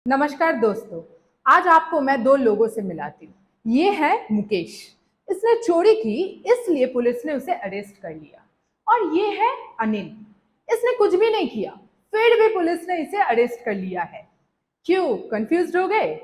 नमस्कार दोस्तों। आज आपको मैं दो लोगों से मिलाती हूँ। ये है मुकेश। इसने चोरी की, इसलिए पुलिस ने उसे अरेस्ट कर लिया। और ये है अनिल। इसने कुछ भी नहीं किया, फिर भी पुलिस ने इसे अरेस्ट कर लिया है। क्यों कंफ्यूज्ड हो गए?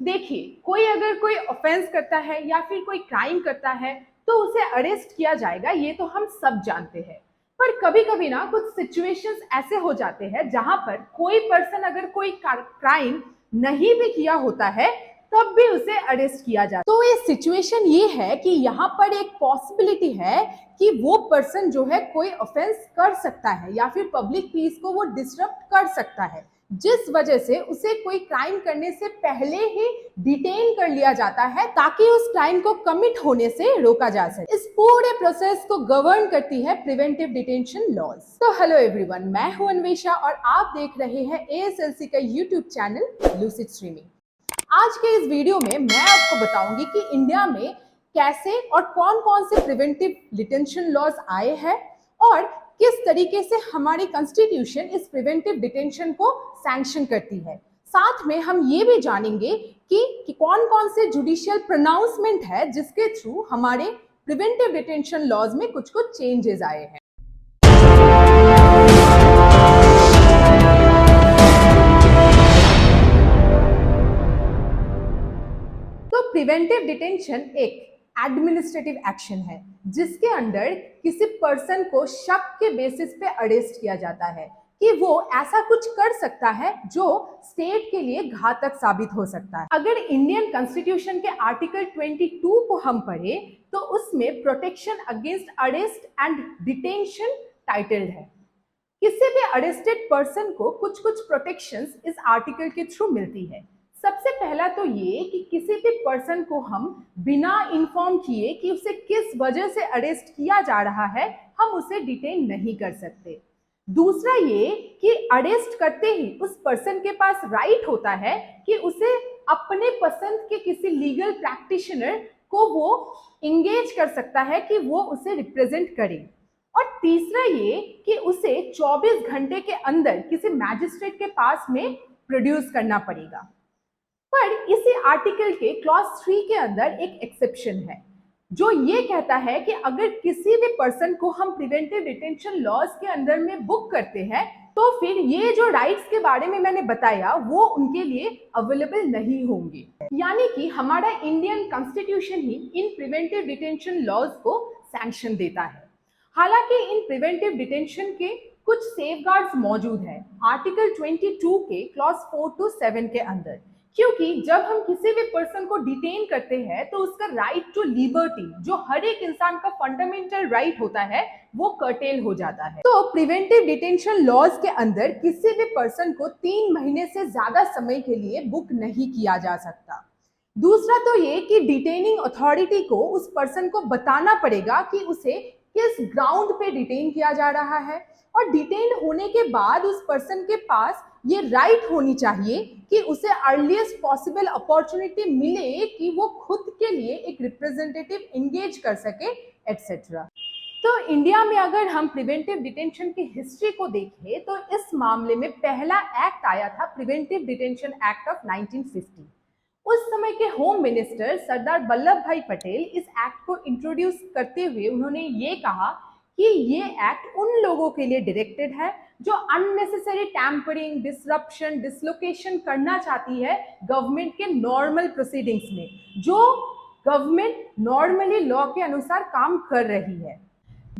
देखिए, कोई अगर कोई ऑफेंस करता है या फिर कोई क्राइम करता है तो उसे अरेस्ट किया जाएगा, ये तो हम सब जानते हैं। पर कभी कभी ना कुछ सिचुएशंस ऐसे हो जाते हैं जहां पर कोई पर्सन अगर कोई क्राइम नहीं भी किया होता है तब भी उसे अरेस्ट किया जाता है। तो ये सिचुएशन ये है कि यहाँ पर एक पॉसिबिलिटी है कि वो पर्सन जो है कोई ऑफेंस कर सकता है या फिर पब्लिक पीस को वो डिस्टर्ब कर सकता है, जिस वजह से उसे कोई क्राइम करने से पहले ही डिटेन कर लिया जाता है ताकि उस क्राइम को कमिट होने से रोका जा सके। इस पूरे प्रोसेस को गवर्न करती है प्रिवेंटिव डिटेंशन लॉज। तो हेलो एवरीवन, मैं हूं अन्वेषा और आप देख रहे हैं एएसएलसी का यूट्यूब चैनल लूसिड स्ट्रीमिंग। आज के इस वीडियो में मैं आपको बताऊंगी कि इंडिया में कैसे और कौन कौन से प्रिवेंटिव डिटेंशन लॉज आए हैं और किस तरीके से हमारी कॉन्स्टिट्यूशन इस प्रिवेंटिव डिटेंशन को सैंक्शन करती है। साथ में हम ये भी जानेंगे कि कौन कौन से जुडिशियल प्रोनाउंसमेंट है जिसके थ्रू हमारे प्रिवेंटिव डिटेंशन लॉज में कुछ कुछ चेंजेस आए हैं। तो प्रिवेंटिव डिटेंशन एक एडमिनिस्ट्रेटिव एक्शन है जिसके अंडर किसी पर्सन को शक के बेसिस पे अरेस्ट किया जाता है कि वो ऐसा कुछ कर सकता है जो स्टेट के लिए घातक साबित हो सकता है। अगर इंडियन कॉन्स्टिट्यूशन के आर्टिकल 22 को हम पढ़े तो उसमें protection against arrest and detention titled है। किसी भी अरेस्टेड पर्सन को कुछ कुछ प्रोटेक्शंस इस आर्टिकल के थ्रू मिलती है। सबसे पहला तो ये कि किसी भी पर्सन को हम बिना इन्फॉर्म किए कि उसे किस वजह से अरेस्ट किया जा रहा है हम उसे डिटेन नहीं कर सकते। दूसरा ये कि अरेस्ट करते ही उस पर्सन के पास राइट होता है कि उसे अपने पसंद के किसी लीगल प्रैक्टिशनर को वो इंगेज कर सकता है कि वो उसे रिप्रेजेंट करे। और तीसरा ये कि उसे 24 घंटे के अंदर किसी मैजिस्ट्रेट के पास में प्रोड्यूस करना पड़ेगा। पर इसी आर्टिकल के क्लॉज 3 के अंदर एक एक्सेप्शन है जो ये कहता है कि अगर किसी भी पर्सन को हम प्रिवेंटिव डिटेंशन लॉज के अंदर में बुक करते हैं तो फिर ये जो राइट्स के बारे में मैंने बताया वो उनके लिए अवेलेबल नहीं होंगे। यानी कि हमारा इंडियन कॉन्स्टिट्यूशन ही इन प्रिवेंटिव डिटेंशन लॉज को सैंक्शन देता है। हालांकि इन प्रिवेंटिव डिटेंशन के कुछ सेफगार्ड्स मौजूद हैं आर्टिकल 22 के क्लॉज 4 to 7 के अंदर, क्योंकि जब हम किसी भी पर्सन को डिटेन करते हैं तो उसका राइट टू लिबर्टी जो हर एक इंसान का फंडामेंटल राइट होता है वो कर्टेल हो जाता है। तो प्रिवेंटिव डिटेंशन लॉज के अंदर किसी भी पर्सन को 3 महीने से ज्यादा समय के लिए बुक नहीं किया जा सकता। दूसरा तो ये कि डिटेनिंग अथॉरिटी को उस पर्सन को बताना पड़ेगा कि उसे किस ग्राउंड पे डिटेन किया जा रहा है और डिटेन होने के बाद उस पर्सन के पास ये राइट होनी चाहिए कि उसे अर्लीस्ट पॉसिबल अपॉर्चुनिटी मिले कि वो खुद के लिए एक रिप्रेजेंटेटिव एंगेज कर सके एटसेट्रा। तो इंडिया में अगर हम प्रिवेंटिव डिटेंशन की हिस्ट्री को देखें तो इस मामले में पहला एक्ट आया था प्रिवेंटिव डिटेंशन एक्ट ऑफ 1950। उस समय के होम मिनिस्टर सरदार वल्लभ भाई पटेल इस एक्ट को इंट्रोड्यूस करते हुए उन्होंने ये कहा कि ये एक्ट उन लोगों के लिए डायरेक्टेड है जो अननेसेसरी टैम्परिंग, डिसरप्शन, डिसलोकेशन करना चाहती है गवर्नमेंट के नॉर्मल प्रोसीडिंग्स में, जो गवर्नमेंट नॉर्मली लॉ के अनुसार काम कर रही है।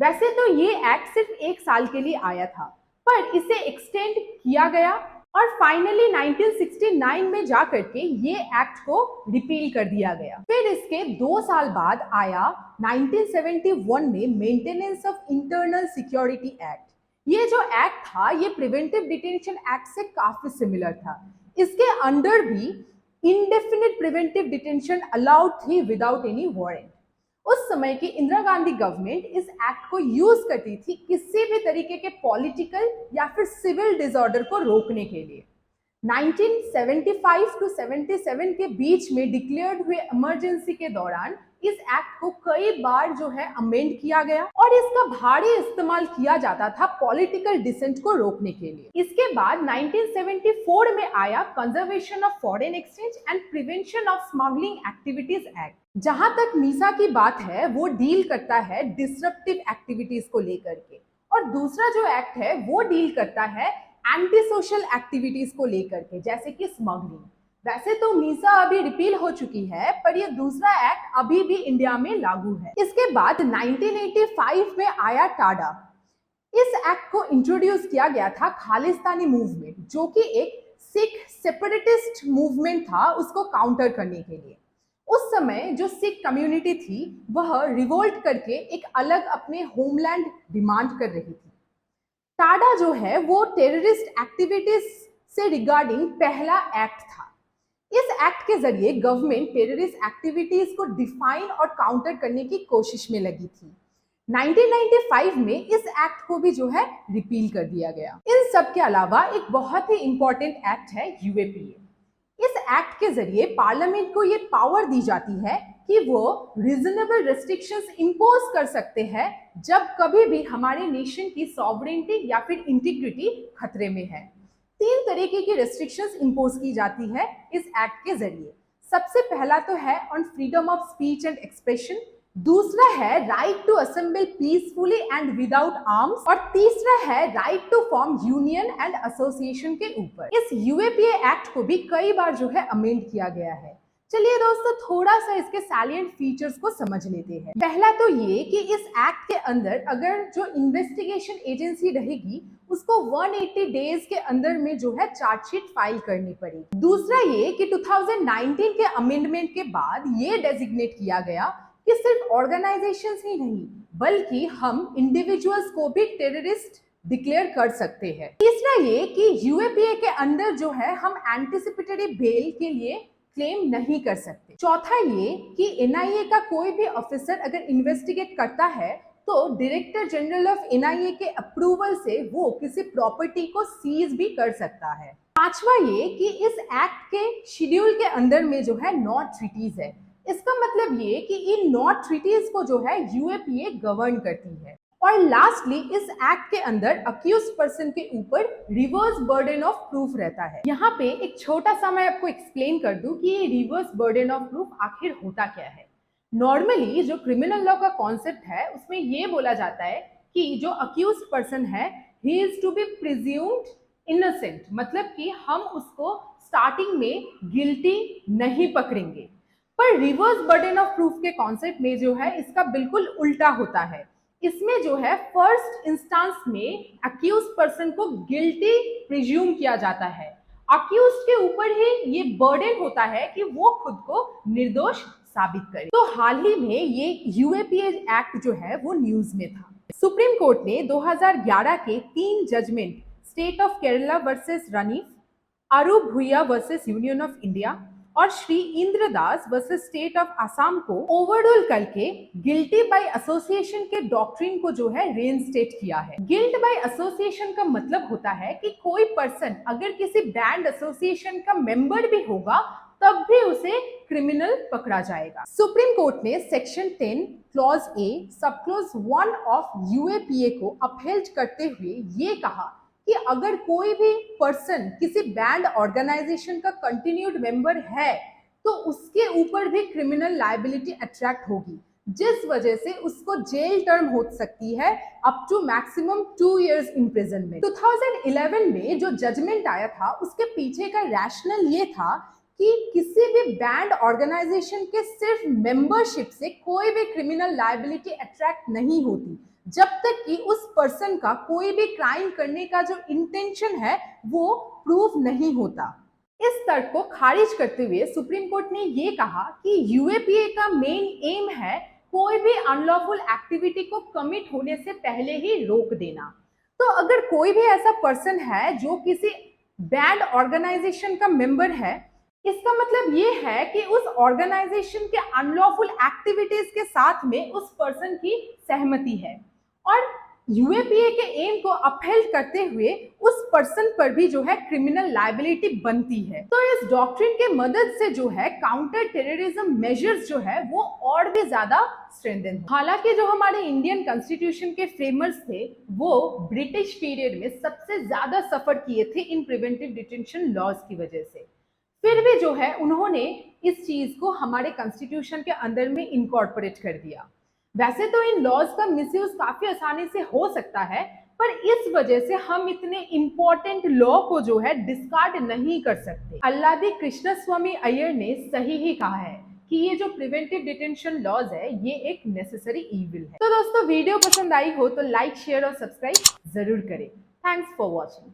वैसे तो ये एक्ट सिर्फ 1 साल के लिए आया था पर इसे एक्सटेंड किया गया और फाइनली 1969 में जाकर के ये एक्ट को रिपील कर दिया गया। फिर इसके 2 साल बाद आया 1971 में maintenance of internal security act. ये जो एक्ट था ये प्रिवेंटिव डिटेंशन एक्ट से काफी सिमिलर था। इसके अंडर भी इंडेफिनिट प्रिवेंटिव डिटेंशन अलाउड थी विदाउट एनी वारंट। उस समय की इंदिरा गांधी गवर्नमेंट इस एक्ट को यूज करती थी किसी भी तरीके के पॉलिटिकल या फिर सिविल डिसऑर्डर को रोकने के लिए। 1975 to 77 के बीच में डिक्लेयर्ड हुए इमरजेंसी के दौरान इस एक्ट को कई बार जो है अमेंड किया गया और इसका भारी इस्तेमाल किया जाता था पॉलिटिकल डिसेंट को रोकने के लिए। इसके बाद 1974 में आया conservation of foreign exchange and prevention of smuggling activities act. जहां तक मीसा की बात है वो डील करता है डिसरप्टिव एक्टिविटीज को लेकर के, और दूसरा जो एक्ट है वो डील करता है एंटी सोशल एक्टिविटीज को लेकर के, जैसे कि स्मगलिंग। वैसे तो मीसा अभी रिपील हो चुकी है, पर ये दूसरा एक्ट अभी भी इंडिया में लागू है। इसके बाद 1985 में आया टाडा। इस एक्ट को इंट्रोड्यूस किया गया था खालिस्तानी मूवमेंट, जो कि एक सिख सेपरेटिस्ट मूवमेंट था, उसको काउंटर करने के लिए। उस समय जो सिख कम्युनिटी थी वह रिवोल्ट करके एक अलग अपने होमलैंड डिमांड कर रही थी। टाडा जो है वो टेररिस्ट एक्टिविटीज से रिगार्डिंग पहला एक्ट था। इस एक्ट के जरिए गवर्नमेंट टेररिस्ट एक्टिविटीज को डिफाइन और काउंटर करने की कोशिश में लगी थी। 1995 में इस एक्ट को भी जो है रिपील कर दिया गया। इन सब के अलावा एक बहुत ही इंपॉर्टेंट एक्ट है यूएपीए। इस एक्ट के जरिए पार्लियामेंट को ये पावर दी जाती है कि वो रीजनेबल रेस्ट्रिक्शंस इंपोज कर सकते हैं जब कभी भी हमारे नेशन की सॉवरेनिटी या फिर इंटीग्रिटी खतरे में है। 3 तरीके की रेस्ट्रिक्शंस इंपोज की जाती है इस एक्ट के जरिए। सबसे पहला तो है on freedom of speech and expression, दूसरा है right to assemble peacefully and without arms, और तीसरा है right to form union and association के ऊपर। इस यूएपीए एक्ट को भी कई बार जो है अमेंड किया गया है। चलिए दोस्तों, थोड़ा सा इसके सैलिएंट फीचर्स को समझ लेते हैं। पहला तो ये कि इस एक्ट के अंदर अगर जो इन्वेस्टिगेशन एजेंसी रहेगी उसको 180 डेज के अंदर में जो है चार्जशीट फाइल करनी पड़ेगी। दूसरा ये कि 2019 के अमेंडमेंट के बाद ये डेजिग्नेट किया गया कि सिर्फ ऑर्गेनाइजेशंस ही नहीं बल्कि हम इंडिविजुअल्स को भी टेररिस्ट डिक्लेयर कर सकते हैं। तीसरा ये कि यूएपीए के अंदर जो है हम एंटिसिपेटरी बेल के लिए क्लेम नहीं कर सकते। चौथा ये कि एनआईए का कोई भी ऑफिसर अगर इन्वेस्टिगेट करता है तो डायरेक्टर जनरल ऑफ एनआईए के अप्रूवल से वो किसी प्रॉपर्टी को सीज भी कर सकता है। पांचवा ये कि इस एक्ट के शेड्यूल के अंदर में जो है 9 ट्रीटीज है। इसका मतलब ये कि इन 9 ट्रीटीज को जो है यूएपीए गवर्न करती है। और लास्टली इस एक्ट के अंदर अक्यूज्ड पर्सन के ऊपर रिवर्स बर्डन ऑफ प्रूफ रहता है। यहाँ पे एक छोटा सा मैं आपको एक्सप्लेन कर दूं कि ये रिवर्स बर्डन ऑफ प्रूफ आखिर होता क्या है। नॉर्मली जो क्रिमिनल लॉ का कॉन्सेप्ट है उसमें ये बोला जाता है कि जो अक्यूज्ड पर्सन है he is to be presumed innocent, मतलब कि हम उसको स्टार्टिंग में गिल्टी नहीं पकड़ेंगे। पर रिवर्स बर्डन ऑफ प्रूफ के कॉन्सेप्ट में जो है इसका बिल्कुल उल्टा होता है। इसमें जो है फर्स्ट इंस्टेंस में अक्यूज्ड पर्सन को गिल्टी प्रिज्यूम किया जाता है। अक्यूज्ड के ऊपर ही ये बर्डन होता है कि वो खुद को निर्दोष साबित करे। तो हाल ही में ये यूएपीए एक्ट जो है वो न्यूज में था। सुप्रीम कोर्ट ने 2011 के 3 judgment state of Kerala versus Raneef, Arup Bhuyan versus union of India और Shri Indra Das versus state of Assam को ओवररूल करके गिल्टी बाय एसोसिएशन के डॉक्ट्रिन को जो है रेनस्टेट किया है। गिल्ट बाय एसोसिएशन का मतलब होता है कि कोई पर्सन अगर किसी बैंड एसोसिएशन का मेंबर भी होगा तब भी उसे क्रिमिनल पकड़ा जाएगा। सुप्रीम कोर्ट ने section 10 clause A sub clause 1 of UAPA को अपहेल्ड करते हुए ये कहा कि अगर कोई भी पर्सन किसी बैंड ऑर्गेनाइजेशन का कंटिन्यूड मेंबर है तो उसके ऊपर भी क्रिमिनल लायबिलिटी अट्रैक्ट होगी, जिस वजह से उसको जेल टर्म हो सकती है up to maximum 2 years imprisonment. 2011 में जो जजमेंट आया था उसके पीछे का रैशनल ये था कि किसी भी बैंड ऑर्गेनाइजेशन के सिर्फ मेंबरशिप से कोई भी क्रिमिनल लायबिलिटी अट्रैक्ट नहीं होती जब तक कि उस पर्सन का कोई भी क्राइम करने का जो इंटेंशन है वो प्रूफ नहीं होता। इस तर्क को खारिज करते हुए सुप्रीम कोर्ट ने ये कहा कि यूएपीए का मेन एम है कोई भी अनलॉफुल एक्टिविटी को कमिट होने से पहले ही रोक देना। तो अगर कोई भी ऐसा पर्सन है जो किसी बैंड ऑर्गेनाइजेशन का मेंबर है, इसका मतलब ये है कि उस ऑर्गेनाइजेशन के अनलॉफुल एक्टिविटीज के साथ में उस पर्सन की सहमति है। और यूएपीए के एम को अपहेल्ड करते हुए उस पर्सन पर भी जो है क्रिमिनल लायबिलिटी बनती है। तो इस डॉक्ट्रिन के मदद से जो है काउंटर टेररिज्म मेजर्स जो है वो और भी ज्यादा स्ट्रेंथन। हालांकि जो हमारे इंडियन कॉन्स्टिट्यूशन के फ्रेमर्स थे वो ब्रिटिश पीरियड में सबसे ज्यादा सफर किए थे इन प्रिवेंटिव डिटेंशन लॉज की वजह से, फिर भी जो है उन्होंने इस चीज को हमारे कॉन्स्टिट्यूशन के अंदर में इनकॉर्पोरेट कर दिया। वैसे तो इन लॉज का मिसयूज काफी आसानी से हो सकता है, पर इस वजह से हम इतने इंपॉर्टेंट लॉ को जो है डिस्कार्ड नहीं कर सकते। अल्लादी कृष्णस्वामी अय्यर ने सही ही कहा है कि ये जो प्रिवेंटिव डिटेंशन लॉज है ये एक नेसेसरी इविल है। तो दोस्तों वीडियो पसंद आई हो तो लाइक, शेयर और सब्सक्राइब जरूर करें। Thanks for watching.